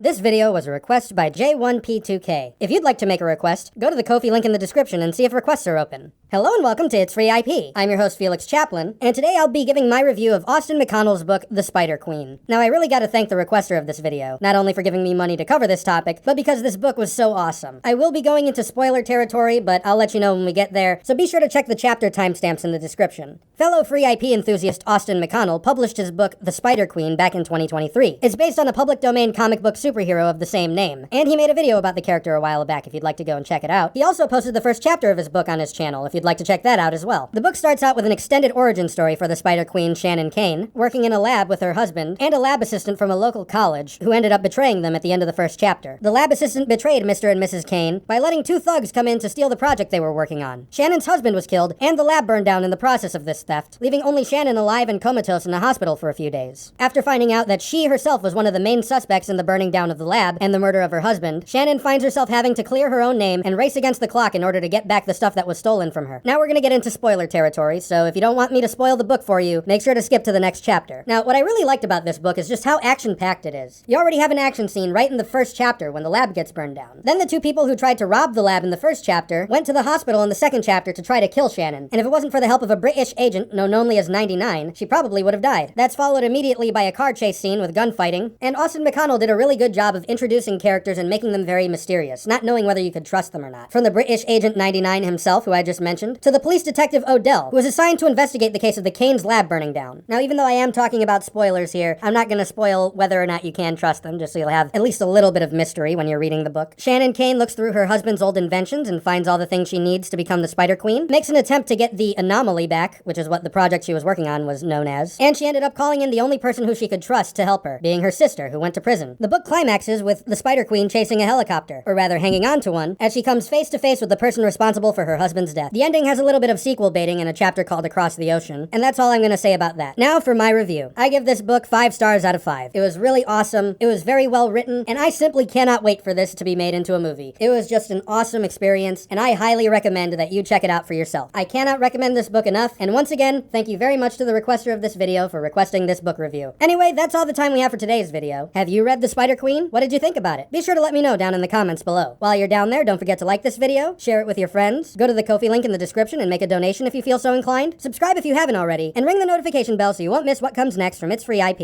This video was a request by J1P2K. If you'd like to make a request, go to the Ko-fi link in the description and see if requests are open. Hello and welcome to It's Free IP. I'm your host Felix Chaplin, and today I'll be giving my review of Austin McConnell's book, The Spider Queen. Now I really gotta thank the requester of this video, not only for giving me money to cover this topic, but because this book was so awesome. I will be going into spoiler territory, but I'll let you know when we get there, so be sure to check the chapter timestamps in the description. Fellow Free IP enthusiast Austin McConnell published his book, The Spider Queen, back in 2023. It's based on a public domain comic book superhero of the same name, and he made a video about the character a while back if you'd like to go and check it out. He also posted the first chapter of his book on his channel if you'd like to check that out as well. The book starts out with an extended origin story for the Spider Queen, Shannon Kane, working in a lab with her husband and a lab assistant from a local college who ended up betraying them at the end of the first chapter. The lab assistant betrayed Mr. and Mrs. Kane by letting two thugs come in to steal the project they were working on. Shannon's husband was killed, and the lab burned down in the process of this theft, leaving only Shannon alive and comatose in a hospital for a few days. After finding out that she herself was one of the main suspects in the burning down of the lab and the murder of her husband, Shannon finds herself having to clear her own name and race against the clock in order to get back the stuff that was stolen from her. Now we're gonna get into spoiler territory, so if you don't want me to spoil the book for you, make sure to skip to the next chapter. Now, what I really liked about this book is just how action-packed it is. You already have an action scene right in the first chapter when the lab gets burned down. Then the two people who tried to rob the lab in the first chapter went to the hospital in the second chapter to try to kill Shannon, and if it wasn't for the help of a British agent known only as 99, she probably would have died. That's followed immediately by a car chase scene with gunfighting, and Austin McConnell did a really good job of introducing characters and making them very mysterious, not knowing whether you could trust them or not. From the British agent 99 himself, who I just mentioned, to the police detective Odell, who was assigned to investigate the case of the Kane's lab burning down. Now, even though I am talking about spoilers here, I'm not gonna spoil whether or not you can trust them, just so you'll have at least a little bit of mystery when you're reading the book. Shannon Kane looks through her husband's old inventions and finds all the things she needs to become the Spider Queen, makes an attempt to get the anomaly back, which is what the project she was working on was known as, and she ended up calling in the only person who she could trust to help her, being her sister, who went to prison. The book climaxes with the Spider Queen chasing a helicopter, or rather hanging on to one, as she comes face to face with the person responsible for her husband's death. The ending has a little bit of sequel baiting in a chapter called Across the Ocean, and that's all I'm gonna say about that. Now for my review. I give this book 5 stars out of 5. It was really awesome, it was very well written, and I simply cannot wait for this to be made into a movie. It was just an awesome experience, and I highly recommend that you check it out for yourself. I cannot recommend this book enough, and once again, thank you very much to the requester of this video for requesting this book review. Anyway, that's all the time we have for today's video. Have you read The Spider Queen? What did you think about it? Be sure to let me know down in the comments below. While you're down there, don't forget to like this video, share it with your friends, go to the Ko-fi link in the description and make a donation if you feel so inclined, subscribe if you haven't already, and ring the notification bell so you won't miss what comes next from It's Free IP.